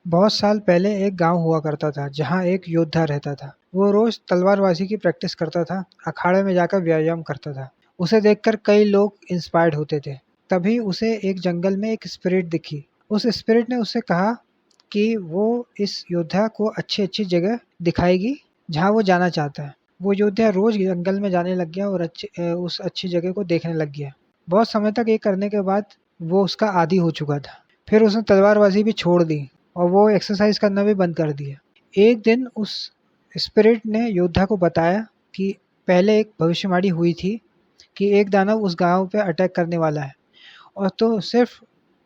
बहुत साल पहले एक गांव हुआ करता था जहां एक योद्धा रहता था। वो रोज तलवारबाजी की प्रैक्टिस करता था, अखाड़े में जाकर व्यायाम करता था। उसे देखकर कई लोग इंस्पायर्ड होते थे। तभी उसे एक जंगल में एक स्पिरिट दिखी। उस स्पिरिट ने उससे कहा कि वो इस योद्धा को अच्छी अच्छी जगह दिखाएगी जहाँ वो जाना चाहता है। वो योद्धा रोज जंगल में जाने लग गया और उस अच्छी जगह को देखने लग गया। बहुत समय तक ये करने के बाद वो उसका आदी हो चुका था। फिर उसने तलवारबाजी भी छोड़ दी और वो एक्सरसाइज करना भी बंद कर दिया। एक दिन उस स्पिरिट ने योद्धा को बताया कि पहले एक भविष्यवाणी हुई थी कि एक दानव उस गांव पे अटैक करने वाला है और तो सिर्फ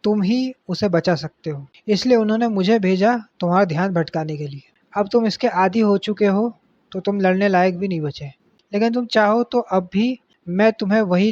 तुम ही उसे बचा सकते हो। इसलिए उन्होंने मुझे भेजा तुम्हारा ध्यान भटकाने के लिए। अब तुम इसके आदी हो चुके हो तो तुम लड़ने लायक भी नहीं बचे, लेकिन तुम चाहो तो अब भी मैं तुम्हें वही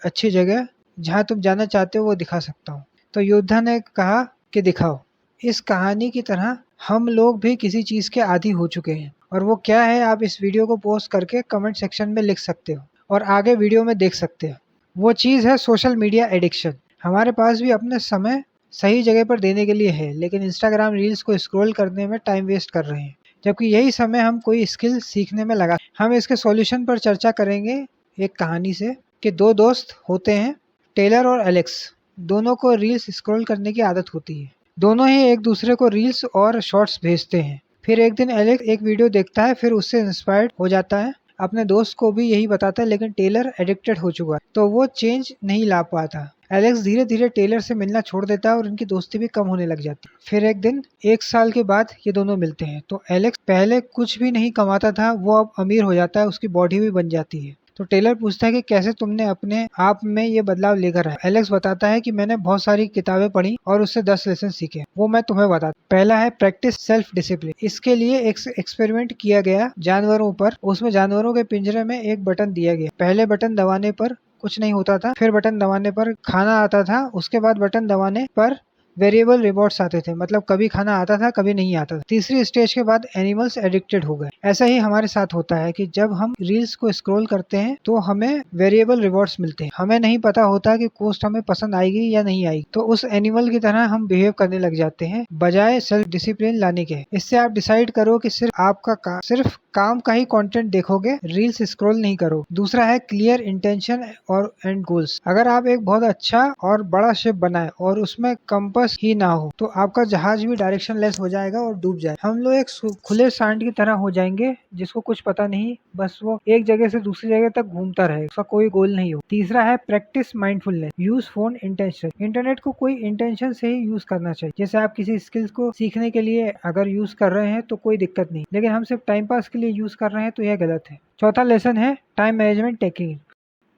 अच्छी जगह जहाँ तुम जाना चाहते हो वो दिखा सकता हूँ। तो योद्धा ने कहा कि दिखाओ। इस कहानी की तरह हम लोग भी किसी चीज के आदी हो चुके हैं, और वो क्या है आप इस वीडियो को पोस्ट करके कमेंट सेक्शन में लिख सकते हो और आगे वीडियो में देख सकते हो। वो चीज है सोशल मीडिया एडिक्शन। हमारे पास भी अपने समय सही जगह पर देने के लिए है, लेकिन इंस्टाग्राम रील्स को स्क्रॉल करने में टाइम वेस्ट कर रहे हैं, जबकि यही समय हम कोई स्किल सीखने में लगा। हम इसके सॉल्यूशन पर चर्चा करेंगे एक कहानी से कि दो दोस्त होते हैं, टेलर और एलेक्स। दोनों को रील्स स्क्रॉल करने की आदत होती है। दोनों ही एक दूसरे को रील्स और शॉर्ट्स भेजते हैं। फिर एक दिन एलेक्स एक वीडियो देखता है, फिर उससे इंस्पायर्ड हो जाता है, अपने दोस्त को भी यही बताता है, लेकिन टेलर एडिक्टेड हो चुका है तो वो चेंज नहीं ला पाता। एलेक्स धीरे धीरे टेलर से मिलना छोड़ देता है और उनकी दोस्ती भी कम होने लग जाती है। फिर एक दिन 1 साल के बाद ये दोनों मिलते हैं तो एलेक्स पहले कुछ भी नहीं कमाता था, वो अब अमीर हो जाता है, उसकी बॉडी भी बन जाती है। तो टेलर पूछता है कि कैसे तुमने अपने आप में ये बदलाव लेकर आए। एलेक्स बताता है कि मैंने बहुत सारी किताबें पढ़ी और उससे 10 लेसन सीखे, वो मैं तुम्हें बताता। पहला है प्रैक्टिस सेल्फ डिसिप्लिन। इसके लिए एक एक्सपेरिमेंट किया गया जानवरों पर। उसमें जानवरों के पिंजरे में एक बटन दिया गया। पहले बटन दबाने पर कुछ नहीं होता था, फिर बटन दबाने पर खाना आता था, उसके बाद बटन दबाने पर वेरिएबल रिवॉर्ड्स आते थे, मतलब कभी खाना आता था कभी नहीं आता था। तीसरी स्टेज के बाद एनिमल्स एडिक्टेड हो गए। ऐसा ही हमारे साथ होता है कि जब हम रील्स को स्क्रॉल करते हैं तो हमें वेरिएबल रिवॉर्ड्स मिलते हैं। हमें नहीं पता होता कि पोस्ट हमें पसंद आएगी या नहीं आएगी, तो उस एनिमल की तरह हम बिहेव करने लग जाते हैं बजाय सेल्फ डिसिप्लिन लाने के। इससे आप डिसाइड करो कि सिर्फ काम का ही कंटेंट देखोगे, रील्स स्क्रॉल नहीं करो। दूसरा है क्लियर इंटेंशन और एंड गोल्स। अगर आप एक बहुत अच्छा और बड़ा शिप बनाए और उसमें कंपास ही ना हो तो आपका जहाज भी डायरेक्शन लेस हो जाएगा और डूब जाएगा। हम लोग एक खुले सांड की तरह हो जाएंगे जिसको कुछ पता नहीं, बस वो एक जगह से दूसरी जगह तक घूमता रहे, उसका कोई गोल नहीं हो। तीसरा है practice mindfulness. Use phone intention. Internet को कोई इंटेंशन से ही यूज करना चाहिए। जैसे आप किसी स्किल्स को सीखने के लिए अगर यूज कर रहे हैं तो कोई दिक्कत नहीं, लेकिन हम सिर्फ टाइम पास के लिए यूज कर रहे हैं तो यह गलत है। चौथा लेसन है time management technique,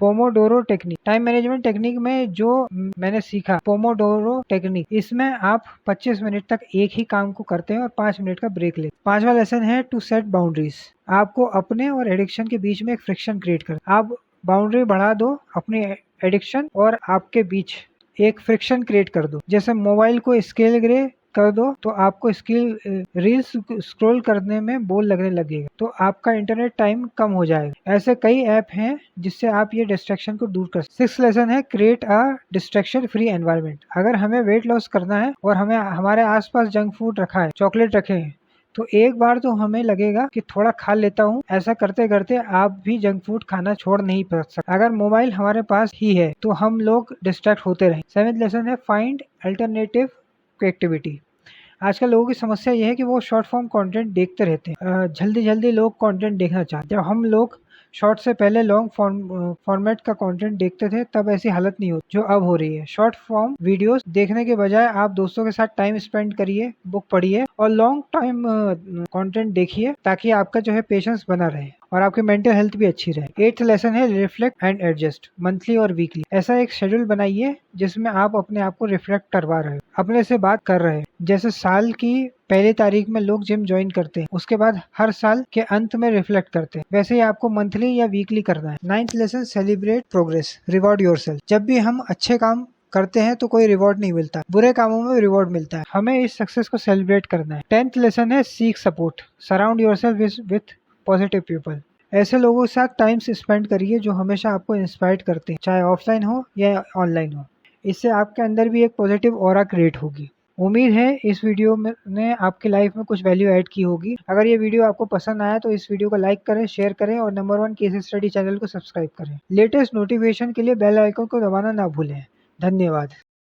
Pomodoro technique. Time management technique में जो मैंने सीखा, पोमोडोरो टेक्निक, इसमें आप 25 मिनट तक एक ही काम को करते हैं और 5 मिनट का ब्रेक लेते हैं। पांचवा लेसन है टू सेट बाउंड्रीज। आपको अपने और एडिक्शन के बीच में एक फ्रिक्शन क्रिएट कर, आप बाउंड्री बढ़ा दो अपने एडिक्शन और आपके बीच एक फ्रिक्शन क्रिएट कर दो। जैसे मोबाइल को स्केल ग्रे कर दो तो आपको रील्स स्क्रॉल करने में बोर लगने लगेगा, तो आपका इंटरनेट टाइम कम हो जाएगा। ऐसे कई ऐप हैं जिससे आप ये डिस्ट्रैक्शन को दूर कर। सिक्स लेसन है create a distraction free environment. अगर हमें वेट लॉस करना है और हमें हमारे आसपास जंक फूड रखा है, चॉकलेट रखे हैं, तो एक बार तो हमें लगेगा कि थोड़ा खा लेता हूँ। ऐसा करते करते आप भी जंक फूड खाना छोड़ नहीं सकते। अगर मोबाइल हमारे पास ही है तो हम लोग डिस्ट्रैक्ट होते रहे। सेवेंथ लेसन है फाइंड अल्टरनेटिव एक्टिविटी। आजकल लोगों की समस्या यह है कि वो शॉर्ट फॉर्म कंटेंट देखते रहते हैं। जल्दी जल्दी लोग कंटेंट देखना चाहते हैं। जब हम लोग शॉर्ट से पहले लॉन्ग फॉर्मेट का कंटेंट देखते थे तब ऐसी हालत नहीं होती जो अब हो रही है। शॉर्ट फॉर्म वीडियोस देखने के बजाय आप दोस्तों के साथ टाइम स्पेंड करिए, बुक पढ़िए और लॉन्ग टाइम कंटेंट देखिए, ताकि आपका जो है पेशेंस बना रहे और आपकी मेंटल हेल्थ भी अच्छी रहे। एट्थ लेसन है रिफ्लेक्ट एंड एडजस्ट। मंथली और वीकली ऐसा एक शेड्यूल बनाइए जिसमें आप अपने आप को रिफ्लेक्ट करवा रहे हो, अपने से बात कर रहे हैं। जैसे साल की पहली तारीख में लोग जिम ज्वाइन करते हैं, उसके बाद हर साल के अंत में रिफ्लेक्ट करते हैं, वैसे ही आपको मंथली या वीकली करना है। Ninth lesson celebrate progress, reward yourself. जब भी हम अच्छे काम करते हैं तो कोई रिवॉर्ड नहीं मिलता, बुरे कामों में रिवॉर्ड मिलता है। हमें इस सक्सेस को सेलिब्रेट करना है। 10th लेसन है seek support, surround yourself with positive people. ऐसे लोगों के साथ टाइम स्पेंड करिए जो हमेशा आपको इंस्पायर करते हैं, चाहे ऑफलाइन हो या ऑनलाइन हो। इससे आपके अंदर भी एक पॉजिटिव ऑरा क्रिएट होगी। उम्मीद है इस वीडियो में ने आपकी लाइफ में कुछ वैल्यू ऐड की होगी। अगर ये वीडियो आपको पसंद आया तो इस वीडियो को लाइक करें, शेयर करें और नंबर 1 केस स्टडी चैनल को सब्सक्राइब करें। लेटेस्ट नोटिफिकेशन के लिए बेल आइकन को दबाना ना भूलें। धन्यवाद।